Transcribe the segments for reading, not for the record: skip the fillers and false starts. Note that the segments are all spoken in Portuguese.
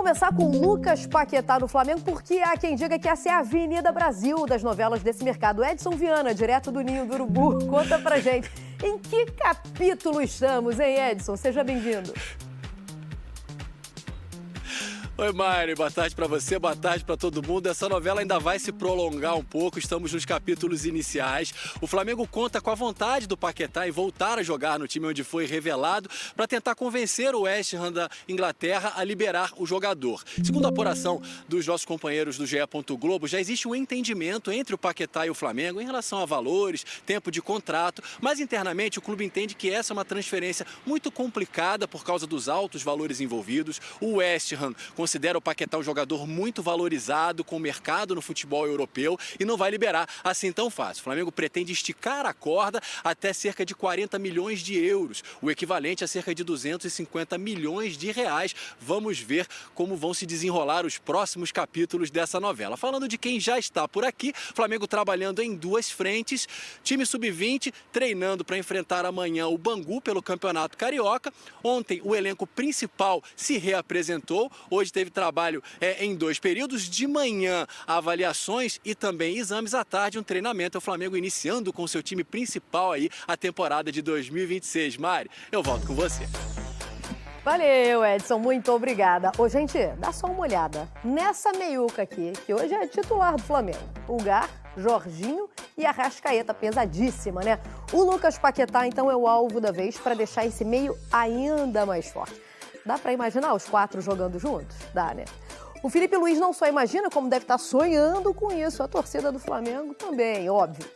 Começar com Lucas Paquetá no Flamengo, porque há quem diga que essa é a Avenida Brasil das novelas desse mercado. Edson Viana, direto do Ninho do Urubu, conta pra gente. Em que capítulo estamos, hein, Edson? Seja bem-vindo. Oi, Mari, boa tarde para você, boa tarde para todo mundo. Essa novela ainda vai se prolongar um pouco, estamos nos capítulos iniciais. O Flamengo conta com a vontade do Paquetá em voltar a jogar no time onde foi revelado para tentar convencer o West Ham da Inglaterra a liberar o jogador. Segundo a apuração dos nossos companheiros do GE. Globo, já existe um entendimento entre o Paquetá e o Flamengo em relação a valores, tempo de contrato, mas internamente o clube entende que essa é uma transferência muito complicada por causa dos altos valores envolvidos. O West Ham considera o Paquetá um jogador muito valorizado, com mercado no futebol europeu e não vai liberar assim tão fácil. O Flamengo pretende esticar a corda até cerca de 40 milhões de euros, o equivalente a cerca de 250 milhões de reais. Vamos ver como vão se desenrolar os próximos capítulos dessa novela. Falando de quem já está por aqui, Flamengo trabalhando em duas frentes, time sub-20 treinando para enfrentar amanhã o Bangu pelo Campeonato Carioca. Ontem o elenco principal se reapresentou, hoje teve trabalho em dois períodos, de manhã avaliações e também exames, à tarde um treinamento. O Flamengo iniciando com seu time principal aí a temporada de 2026. Mari, eu volto com você. Valeu, Edson, muito obrigada. Ô, gente, dá só uma olhada nessa meiuca aqui, que hoje é titular do Flamengo. Pulgar, Jorginho e Arrascaeta, pesadíssima, né? O Lucas Paquetá, então, é o alvo da vez para deixar esse meio ainda mais forte. Dá para imaginar os quatro jogando juntos? Dá, né? O Felipe Luiz não só imagina, como deve estar sonhando com isso. A torcida do Flamengo também, óbvio.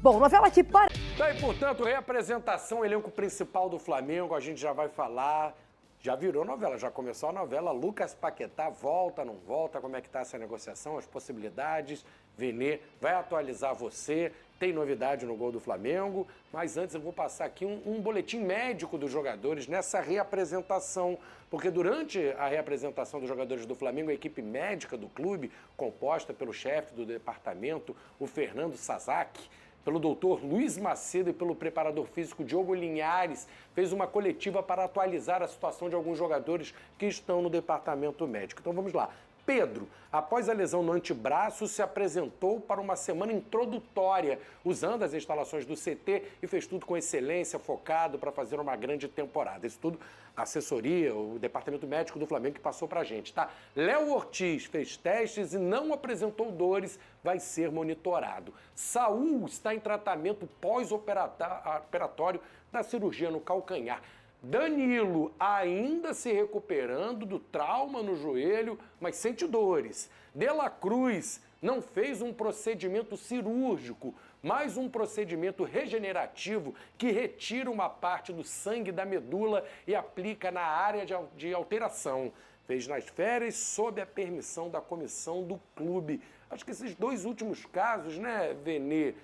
Bom, novela aqui para... Daí, portanto, reapresentação, elenco principal do Flamengo, a gente já vai falar. Já virou novela, já começou a novela. Lucas Paquetá volta, não volta? Como é que tá essa negociação, as possibilidades? Venê vai atualizar você. Tem novidade no gol do Flamengo, mas antes eu vou passar aqui um boletim médico dos jogadores nessa reapresentação, porque durante a reapresentação dos jogadores do Flamengo, a equipe médica do clube, composta pelo chefe do departamento, o Fernando Sasaki, pelo doutor Luiz Macedo e pelo preparador físico Diogo Linhares, fez uma coletiva para atualizar a situação de alguns jogadores que estão no departamento médico. Então vamos lá. Pedro, após a lesão no antebraço, se apresentou para uma semana introdutória, usando as instalações do CT e fez tudo com excelência, focado para fazer uma grande temporada. Isso tudo, a assessoria, o departamento médico do Flamengo que passou para a gente, tá? Léo Ortiz fez testes e não apresentou dores, vai ser monitorado. Saul está em tratamento pós-operatório da cirurgia no calcanhar. Danilo ainda se recuperando do trauma no joelho, mas sente dores. De La Cruz não fez um procedimento cirúrgico, mas um procedimento regenerativo que retira uma parte do sangue da medula e aplica na área de alteração. Fez nas férias sob a permissão da comissão do clube. Acho que esses dois últimos casos, né, Venê?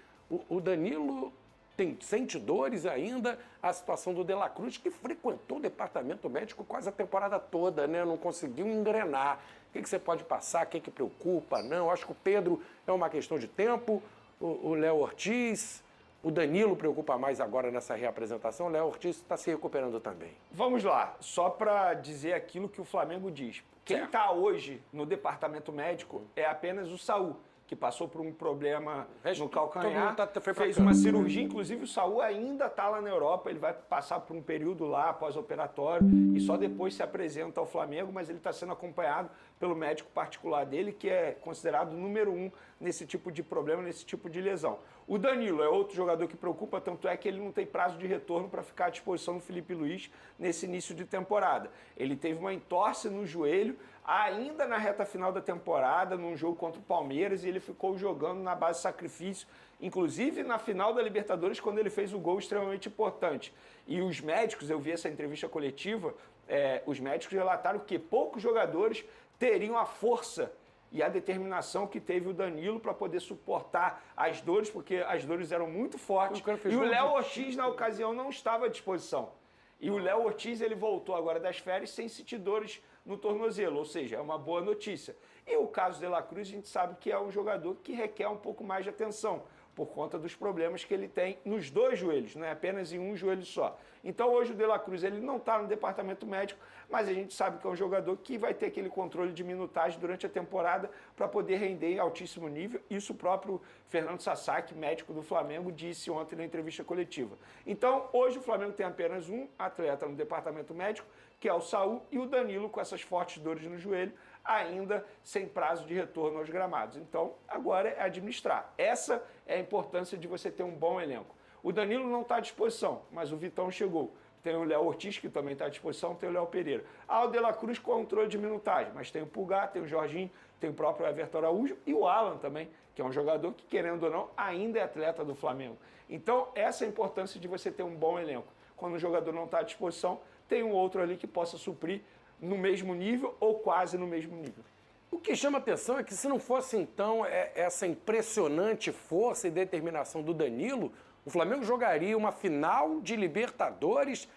O Danilo sente dores ainda, a situação do De La Cruz, que frequentou o departamento médico quase a temporada toda, né? Não conseguiu engrenar. O que você pode passar? O que preocupa? Não, acho que o Pedro é uma questão de tempo, o Léo Ortiz, o Danilo preocupa mais agora nessa reapresentação, o Léo Ortiz está se recuperando também. Vamos lá, só para dizer aquilo que o Flamengo diz. Quem está hoje no departamento médico é apenas o Saul, que passou por um problema no calcanhar, fez uma cirurgia, inclusive o Saul ainda está lá na Europa, ele vai passar por um período lá pós-operatório e só depois se apresenta ao Flamengo, mas ele está sendo acompanhado pelo médico particular dele, que é considerado o número 1 nesse tipo de problema, nesse tipo de lesão. O Danilo é outro jogador que preocupa, tanto é que ele não tem prazo de retorno para ficar à disposição do Felipe Luiz nesse início de temporada. Ele teve uma entorse no joelho, ainda na reta final da temporada, num jogo contra o Palmeiras, e ele ficou jogando na base de sacrifício, inclusive na final da Libertadores, quando ele fez um gol extremamente importante. E os médicos, eu vi essa entrevista coletiva, os médicos relataram que poucos jogadores teriam a força e a determinação que teve o Danilo para poder suportar as dores, porque as dores eram muito fortes. E o Léo Ortiz, na ocasião, não estava à disposição. E o Léo Ortiz, ele voltou agora das férias sem sentir dores no tornozelo, ou seja, é uma boa notícia. E o caso de La Cruz, a gente sabe que é um jogador que requer um pouco mais de atenção. por conta dos problemas que ele tem nos dois joelhos, não é apenas em um joelho só. Então hoje o De La Cruz ele não está no departamento médico, mas a gente sabe que é um jogador que vai ter aquele controle de minutagem durante a temporada para poder render em altíssimo nível. Isso o próprio Fernando Sasaki, médico do Flamengo, disse ontem na entrevista coletiva. Então hoje o Flamengo tem apenas um atleta no departamento médico, que é o Saul, e o Danilo com essas fortes dores no joelho, ainda sem prazo de retorno aos gramados. Então, agora é administrar. Essa é a importância de você ter um bom elenco. O Danilo não está à disposição, mas o Vitão chegou. Tem o Léo Ortiz, que também está à disposição, tem o Léo Pereira. O De La Cruz controle de minutagem, mas tem o Pulgar, tem o Jorginho, tem o próprio Everton Araújo e o Alan também, que é um jogador que, querendo ou não, ainda é atleta do Flamengo. Então, essa é a importância de você ter um bom elenco. Quando o jogador não está à disposição, tem um outro ali que possa suprir no mesmo nível ou quase no mesmo nível. O que chama atenção é que se não fosse, então, essa impressionante força e determinação do Danilo, o Flamengo jogaria uma final de Libertadores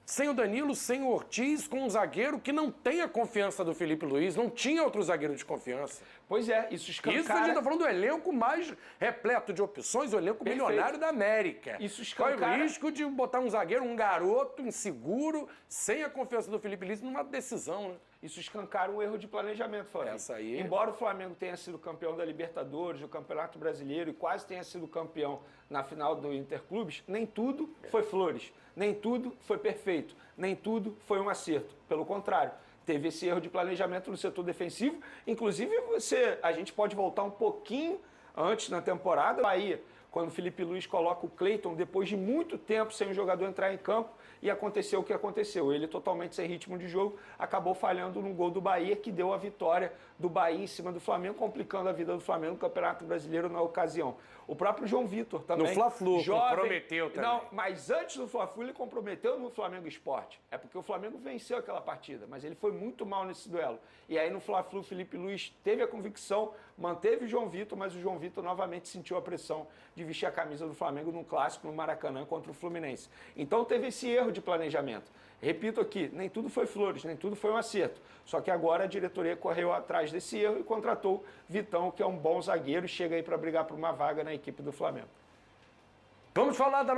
sem o Danilo, sem o Ortiz, com um zagueiro que não tem a confiança do Felipe Luiz, não tinha outro zagueiro de confiança. Pois é, isso escancara... Isso a gente está falando do elenco mais repleto de opções, o elenco milionário da América. Isso escancara... Qual é o risco de botar um zagueiro, um garoto inseguro, sem a confiança do Felipe Luiz, numa decisão, né? Isso escancara um erro de planejamento, Flamengo. Essa aí... Embora o Flamengo tenha sido campeão da Libertadores, do Campeonato Brasileiro e quase tenha sido campeão na final do Interclubes, nem tudo foi flores, nem tudo foi perfeito, nem tudo foi um acerto. Pelo contrário, teve esse erro de planejamento no setor defensivo. Inclusive, a gente pode voltar um pouquinho antes na temporada. Bahia, quando o Felipe Luiz coloca o Cleiton, depois de muito tempo sem o jogador entrar em campo, e aconteceu o que aconteceu. Ele, totalmente sem ritmo de jogo, acabou falhando no gol do Bahia, que deu a vitória do Bahia em cima do Flamengo, complicando a vida do Flamengo no Campeonato Brasileiro na ocasião. O próprio João Vitor também. No Fla-Flu, comprometeu também. Não, mas antes do Fla-Flu ele comprometeu no Flamengo Esporte. É porque o Flamengo venceu aquela partida, mas ele foi muito mal nesse duelo. E aí no Fla-Flu, o Felipe Luiz teve a convicção, manteve o João Vitor, mas o João Vitor novamente sentiu a pressão de vestir a camisa do Flamengo num clássico no Maracanã contra o Fluminense. Então teve esse erro de planejamento. Repito aqui, nem tudo foi flores, nem tudo foi um acerto. Só que agora a diretoria correu atrás desse erro e contratou Vitão, que é um bom zagueiro e chega aí para brigar por uma vaga na equipe do Flamengo. Vamos falar da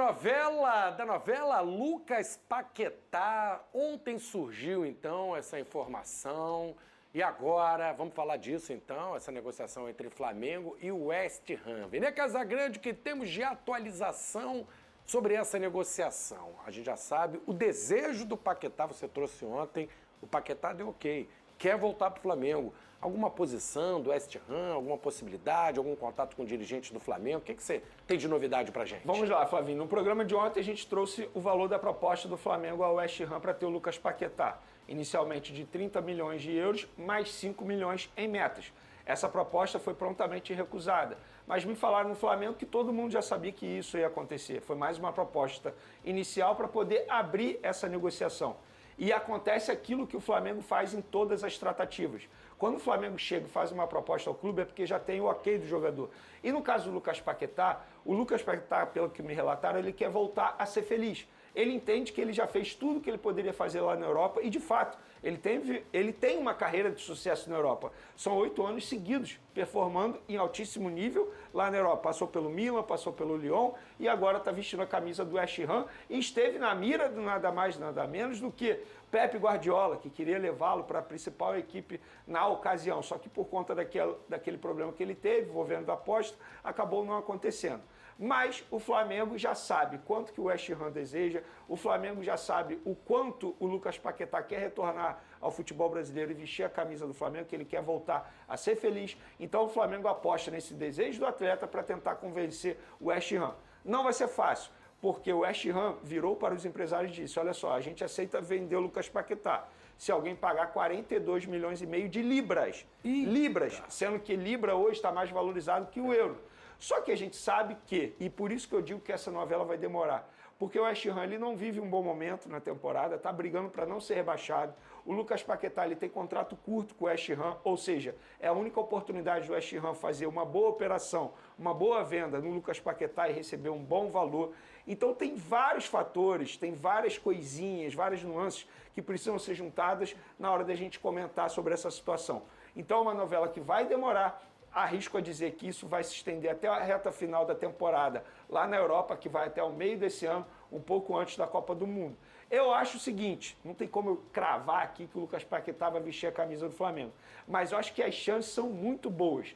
novela Lucas Paquetá. Ontem surgiu, então, essa informação. E agora, vamos falar disso, então, essa negociação entre Flamengo e o West Ham. Vem, né, Casagrande, que temos de atualização sobre essa negociação. A gente já sabe o desejo do Paquetá, você trouxe ontem, o Paquetá deu ok, quer voltar para o Flamengo. Alguma posição do West Ham, alguma possibilidade, algum contato com dirigentes do Flamengo? O que você tem de novidade para a gente? Vamos lá, Flavinho. No programa de ontem a gente trouxe o valor da proposta do Flamengo ao West Ham para ter o Lucas Paquetá. Inicialmente de 30 milhões de euros, mais 5 milhões em metas. Essa proposta foi prontamente recusada. Mas me falaram no Flamengo que todo mundo já sabia que isso ia acontecer. Foi mais uma proposta inicial para poder abrir essa negociação. E acontece aquilo que o Flamengo faz em todas as tratativas. Quando o Flamengo chega e faz uma proposta ao clube é porque já tem o ok do jogador. E no caso do Lucas Paquetá, o Lucas Paquetá, pelo que me relataram, ele quer voltar a ser feliz. Ele entende que ele já fez tudo que ele poderia fazer lá na Europa e, de fato, ele tem uma carreira de sucesso na Europa. São 8 anos seguidos, performando em altíssimo nível lá na Europa. Passou pelo Milan, passou pelo Lyon e agora está vestindo a camisa do West Ham e esteve na mira do nada mais, nada menos do que Pep Guardiola, que queria levá-lo para a principal equipe na ocasião. Só que por conta daquele problema que ele teve, envolvendo a aposta, acabou não acontecendo. Mas o Flamengo já sabe quanto que o West Ham deseja, o Flamengo já sabe o quanto o Lucas Paquetá quer retornar ao futebol brasileiro e vestir a camisa do Flamengo, que ele quer voltar a ser feliz. Então o Flamengo aposta nesse desejo do atleta para tentar convencer o West Ham. Não vai ser fácil, porque o West Ham virou para os empresários e disse, olha só, a gente aceita vender o Lucas Paquetá se alguém pagar 42 milhões e meio de libras. Libras, sendo que libra hoje está mais valorizado que o euro. Só que a gente sabe que, e por isso que eu digo que essa novela vai demorar, porque o West Ham ele não vive um bom momento na temporada, está brigando para não ser rebaixado. O Lucas Paquetá ele tem contrato curto com o West Ham, ou seja, é a única oportunidade do West Ham fazer uma boa operação, uma boa venda no Lucas Paquetá e receber um bom valor. Então tem vários fatores, tem várias coisinhas, várias nuances que precisam ser juntadas na hora da gente comentar sobre essa situação. Então é uma novela que vai demorar. Arrisco a dizer que isso vai se estender até a reta final da temporada, lá na Europa, que vai até o meio desse ano, um pouco antes da Copa do Mundo. Eu acho o seguinte, não tem como eu cravar aqui que o Lucas Paquetá vai vestir a camisa do Flamengo, mas eu acho que as chances são muito boas.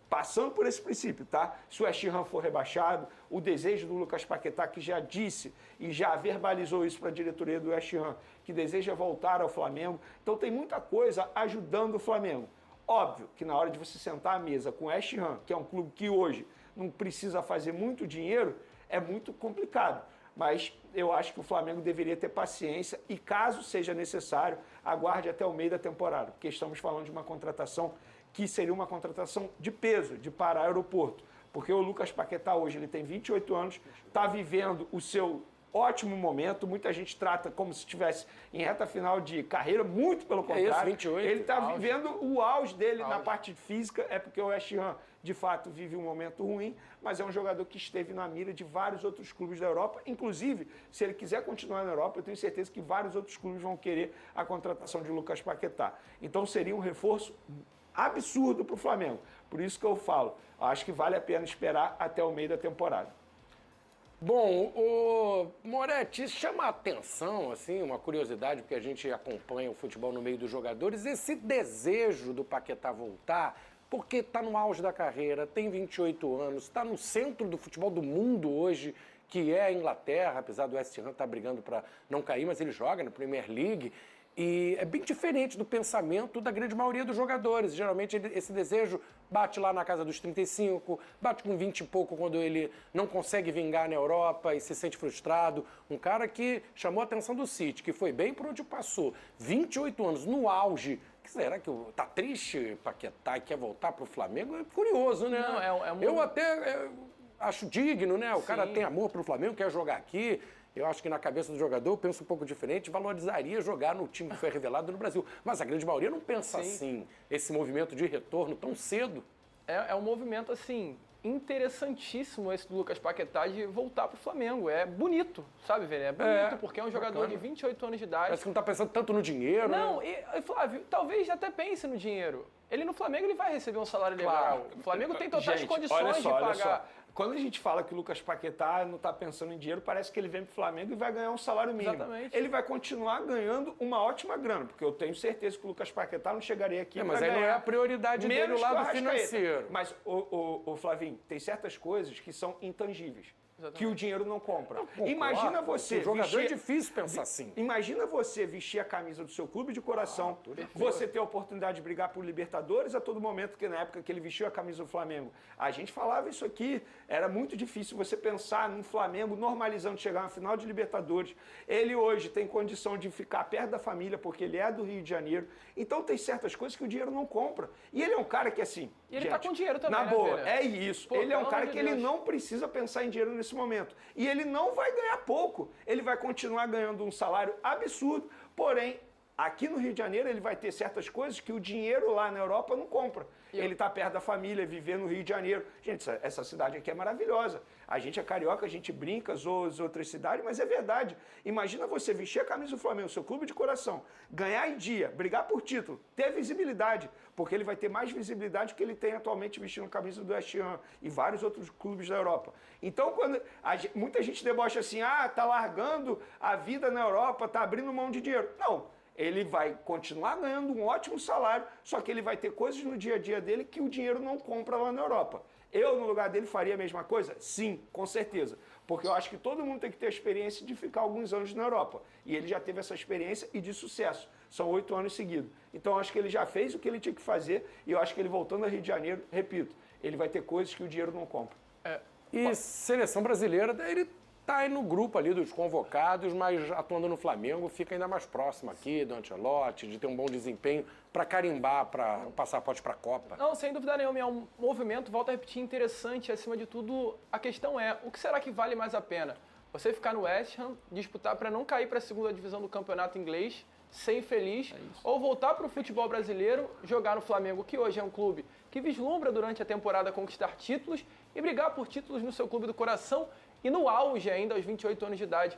Passando por esse princípio, tá? Se o West Ham for rebaixado, o desejo do Lucas Paquetá, que já disse e já verbalizou isso para a diretoria do West Ham, que deseja voltar ao Flamengo. Então tem muita coisa ajudando o Flamengo. Óbvio que na hora de você sentar à mesa com o West Ham, que é um clube que hoje não precisa fazer muito dinheiro, é muito complicado. Mas eu acho que o Flamengo deveria ter paciência e, caso seja necessário, aguarde até o meio da temporada, porque estamos falando de uma contratação que seria uma contratação de peso, de parar aeroporto. Porque o Lucas Paquetá hoje ele tem 28 anos, está vivendo o seu ótimo momento, muita gente trata como se estivesse em reta final de carreira, muito pelo contrário. Isso, 28, ele está vivendo o auge dele na parte física, é porque o West Ham, de fato, vive um momento ruim, mas é um jogador que esteve na mira de vários outros clubes da Europa. Inclusive, se ele quiser continuar na Europa, eu tenho certeza que vários outros clubes vão querer a contratação de Lucas Paquetá. Então seria um reforço absurdo para o Flamengo. Por isso que eu falo, acho que vale a pena esperar até o meio da temporada. Bom, o Moretti, chama a atenção, assim, uma curiosidade, porque a gente acompanha o futebol no meio dos jogadores, esse desejo do Paquetá voltar, porque está no auge da carreira, tem 28 anos, está no centro do futebol do mundo hoje, que é a Inglaterra, apesar do West Ham estar brigando para não cair, mas ele joga na Premier League. E é bem diferente do pensamento da grande maioria dos jogadores. Geralmente esse desejo bate lá na casa dos 35, bate com 20 e pouco quando ele não consegue vingar na Europa e se sente frustrado. Um cara que chamou a atenção do City, que foi bem por onde passou. 28 anos, no auge. Será que tá triste Paquetá e quer voltar para o Flamengo? É curioso, né? Não, Eu até acho digno, né? O cara tem amor para o Flamengo, quer jogar aqui. Eu acho que na cabeça do jogador, eu penso um pouco diferente, valorizaria jogar no time que foi revelado no Brasil. Mas a grande maioria não pensa assim, esse movimento de retorno tão cedo. É um movimento, assim, interessantíssimo esse do Lucas Paquetá de voltar pro Flamengo. É bonito, sabe, velho? É bonito, porque é um jogador de 28 anos de idade. Parece que não tá pensando tanto no dinheiro, não, né? E Flávio, talvez até pense no dinheiro. Ele no Flamengo ele vai receber um salário legal. O Flamengo tem totais condições de pagar. Olha só. Quando a gente fala que o Lucas Paquetá não está pensando em dinheiro, parece que ele vem para o Flamengo e vai ganhar um salário mínimo. Exatamente. Ele vai continuar ganhando uma ótima grana, porque eu tenho certeza que o Lucas Paquetá não chegaria aqui mas aí não é a prioridade dele o lado financeiro. Mas, o Flavinho, tem certas coisas que são intangíveis. Exatamente. Que o dinheiro não compra. Imagina você... O jogador é difícil pensar assim. Imagina você vestir a camisa do seu clube de coração, você ter a oportunidade de brigar por Libertadores a todo momento, porque na época que ele vestiu a camisa do Flamengo, a gente falava isso aqui, era muito difícil você pensar num Flamengo normalizando chegar na final de Libertadores. Ele hoje tem condição de ficar perto da família, porque ele é do Rio de Janeiro. Então tem certas coisas que o dinheiro não compra. E ele é um cara que, assim... E ele tá com dinheiro também, na boa, é isso. Pô, ele é um cara que ele não precisa pensar em dinheiro nesse momento. E ele não vai ganhar pouco. Ele vai continuar ganhando um salário absurdo. Porém, aqui no Rio de Janeiro, ele vai ter certas coisas que o dinheiro lá na Europa não compra. Ele está perto da família, viver no Rio de Janeiro. Gente, essa cidade aqui é maravilhosa. A gente é carioca, a gente brinca, zoa as outras cidades, mas é verdade. Imagina você vestir a camisa do Flamengo, seu clube de coração, ganhar em dia, brigar por título, ter visibilidade, porque ele vai ter mais visibilidade que ele tem atualmente vestindo a camisa do West Ham e vários outros clubes da Europa. Então, quando muita gente debocha assim, tá largando a vida na Europa, tá abrindo mão de dinheiro. Não. Ele vai continuar ganhando um ótimo salário, só que ele vai ter coisas no dia a dia dele que o dinheiro não compra lá na Europa. Eu, no lugar dele, faria a mesma coisa? Sim, com certeza. Porque eu acho que todo mundo tem que ter a experiência de ficar alguns anos na Europa. E ele já teve essa experiência e de sucesso. São 8 anos seguidos. Então, eu acho que ele já fez o que ele tinha que fazer e eu acho que ele voltando ao Rio de Janeiro, repito, ele vai ter coisas que o dinheiro não compra. E seleção brasileira, ele tá aí no grupo ali dos convocados, mas atuando no Flamengo, fica ainda mais próximo aqui do Ancelotti, de ter um bom desempenho para carimbar para o passaporte para a Copa. Não, sem dúvida nenhuma, é um movimento, volto a repetir, interessante. Acima de tudo, a questão é, o que será que vale mais a pena? Você ficar no West Ham, disputar para não cair para a segunda divisão do campeonato inglês, ser infeliz, ou voltar para o futebol brasileiro, jogar no Flamengo, que hoje é um clube que vislumbra durante a temporada conquistar títulos e brigar por títulos no seu clube do coração, e no auge ainda, aos 28 anos de idade.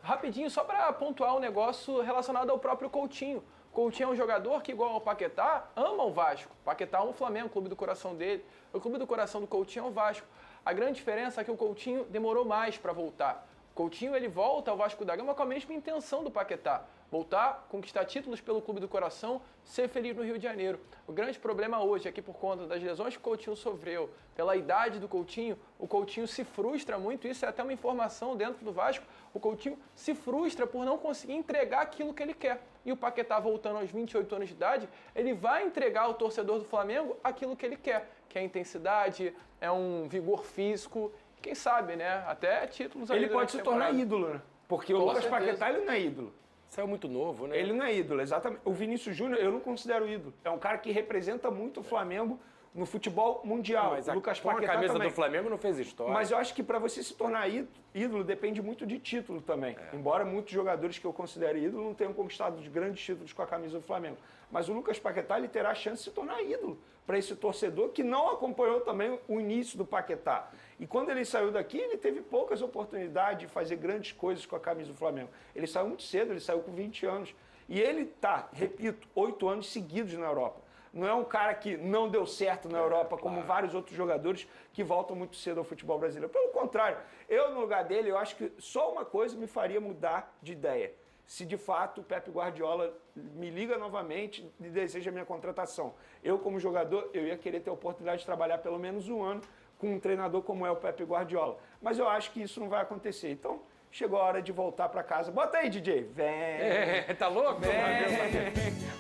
Rapidinho, só para pontuar um negócio relacionado ao próprio Coutinho. Coutinho é um jogador que, igual ao Paquetá, ama o Vasco. O Paquetá ama o Flamengo, o clube do coração dele. O clube do coração do Coutinho é o Vasco. A grande diferença é que o Coutinho demorou mais para voltar. O Coutinho ele volta ao Vasco da Gama com a mesma intenção do Paquetá. Voltar, conquistar títulos pelo clube do coração, ser feliz no Rio de Janeiro. O grande problema hoje é que por conta das lesões que o Coutinho sofreu, pela idade do Coutinho, o Coutinho se frustra muito, isso é até uma informação dentro do Vasco, o Coutinho se frustra por não conseguir entregar aquilo que ele quer. E o Paquetá voltando aos 28 anos de idade, ele vai entregar ao torcedor do Flamengo aquilo que ele quer, que é intensidade, é um vigor físico, quem sabe, né? Até títulos ali. Ele pode se tornar ídolo, né? Porque o Lucas Paquetá, ele não é ídolo. Saiu muito novo, né? Ele não é ídolo, exatamente. O Vinícius Júnior, eu não considero ídolo. É um cara que representa muito o Flamengo no futebol mundial. Mas o Lucas com Paquetá a camisa também. do Flamengo não fez história. Mas eu acho que para você se tornar ídolo depende muito de título também. Embora muitos jogadores que eu considero ídolo não tenham conquistado os grandes títulos com a camisa do Flamengo. Mas o Lucas Paquetá, ele terá a chance de se tornar ídolo para esse torcedor que não acompanhou também o início do Paquetá. E quando ele saiu daqui, ele teve poucas oportunidades de fazer grandes coisas com a camisa do Flamengo. Ele saiu muito cedo, ele saiu com 20 anos. E ele tá, repito, 8 anos seguidos na Europa. Não é um cara que não deu certo na Europa, como vários outros jogadores que voltam muito cedo ao futebol brasileiro. Pelo contrário, eu no lugar dele, eu acho que só uma coisa me faria mudar de ideia. Se de fato o Pep Guardiola me liga novamente e deseja a minha contratação. Eu, como jogador, eu ia querer ter a oportunidade de trabalhar pelo menos um ano com um treinador como é o Pep Guardiola. Mas eu acho que isso não vai acontecer. Então, chegou a hora de voltar para casa. Bota aí, DJ. Vem. Tá louco? Vem.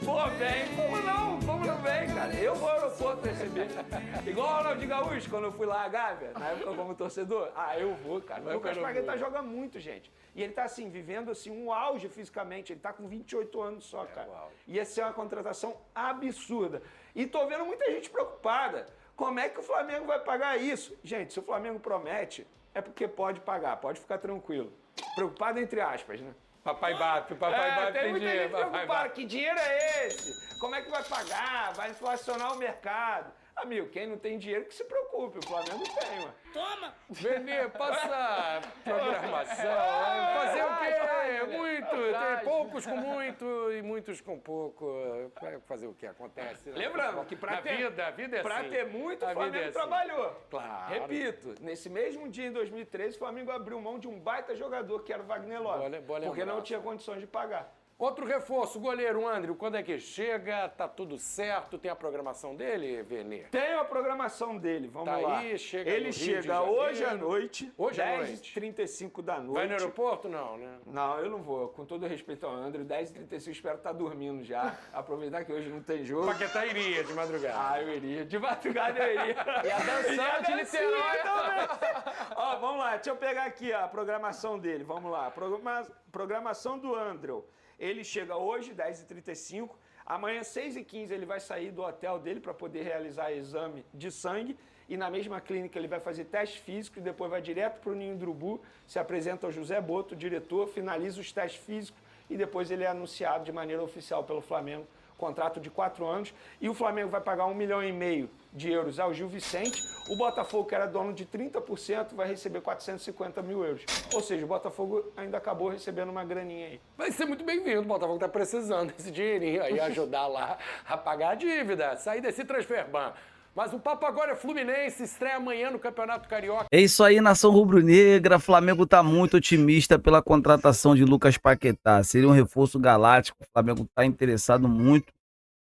Pô, vem. Como não? Como não vem, cara? Eu vou ao aeroporto receber. Igual o Ronaldinho Gaúcho, quando eu fui lá a Gávea, na época como torcedor. Ah, eu vou, cara. O Lucas Paquetá joga muito, gente. E ele tá, assim, vivendo, assim, um auge fisicamente. Ele tá com 28 anos só, cara. Ia ser uma contratação absurda. E tô vendo muita gente preocupada. Como é que o Flamengo vai pagar isso? Gente, se o Flamengo promete, é porque pode pagar, pode ficar tranquilo. Preocupado entre aspas, né? Papai bate tem muita gente preocupada. Que dinheiro é esse? Como é que vai pagar? Vai inflacionar o mercado? Amigo, quem não tem dinheiro que se preocupe, o Flamengo tem, mano. Toma! Vender, passa programação, fazer o quê? Muito, tem poucos com muito e muitos com pouco. Fazer o que acontece. Lembrando que pra a vida é pra assim. ter muito, o A vida Flamengo é assim. trabalhou. Claro. Repito, nesse mesmo dia, em 2013, o Flamengo abriu mão de um baita jogador, que era o Wagner Love. Boa porque não lembrança. tinha condições de pagar. Outro reforço, o goleiro André, quando é que chega? Tá tudo certo? Tem a programação dele, Vene? Tem a programação dele, vamos Tá lá. aí, chega Ele no Rio de chega Janeiro. hoje à noite, Hoje à noite. 10h35 da noite. Vai no aeroporto? Não, né? Não, eu não vou. Com todo respeito ao André, 10h35 espero estar dormindo já. Aproveitar que hoje não tem jogo. Paquetá iria de madrugada. Ah, eu iria. De madrugada eu iria. E a dançante Niterói também. Ó, vamos lá, deixa eu pegar aqui a programação dele. Vamos lá. Programação do André. Ele chega hoje, 10h35. Amanhã, 6h15, ele vai sair do hotel dele para poder realizar exame de sangue. E na mesma clínica ele vai fazer teste físico e depois vai direto para o Ninho do Urubu, se apresenta ao José Boto, o diretor, finaliza os testes físicos e depois ele é anunciado de maneira oficial pelo Flamengo. Contrato de 4 anos. E o Flamengo vai pagar 1,5 milhão de euros ao Gil Vicente. O Botafogo, que era dono de 30%, vai receber 450 mil euros. Ou seja, o Botafogo ainda acabou recebendo uma graninha aí. Vai ser muito bem-vindo, o Botafogo tá precisando desse dinheirinho aí, ajudar lá a pagar a dívida, sair desse transfer ban. Mas o papo agora é Fluminense, estreia amanhã no Campeonato Carioca. É isso aí, nação rubro-negra. Flamengo tá muito otimista pela contratação de Lucas Paquetá. Seria um reforço galáctico. O Flamengo tá interessado muito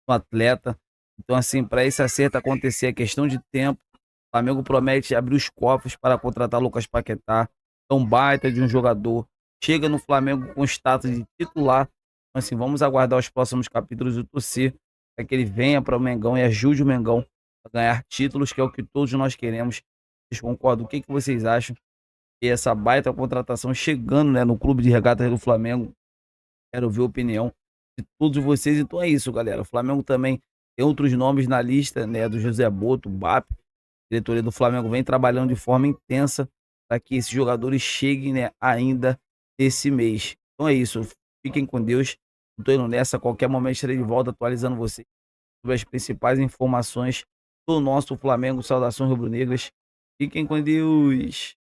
no atleta. Então, assim, para esse acerto acontecer, é questão de tempo. O Flamengo promete abrir os cofres para contratar Lucas Paquetá. É um baita de um jogador. Chega no Flamengo com status de titular. Então, assim, vamos aguardar os próximos capítulos e torcer para que ele venha para o Mengão e ajude o Mengão a ganhar títulos, que é o que todos nós queremos. Vocês concordam? O que vocês acham? E essa baita contratação chegando, né, no clube de regatas do Flamengo. Quero ver a opinião de todos vocês. Então é isso, galera. O Flamengo também tem outros nomes na lista, né, do José Boto, o BAP. A diretoria do Flamengo vem trabalhando de forma intensa para que esses jogadores cheguem, né, ainda esse mês. Então é isso. Fiquem com Deus. Estou indo nessa. A qualquer momento estarei de volta atualizando vocês sobre as principais informações do nosso Flamengo. Saudações rubro-negras. Fiquem com Deus.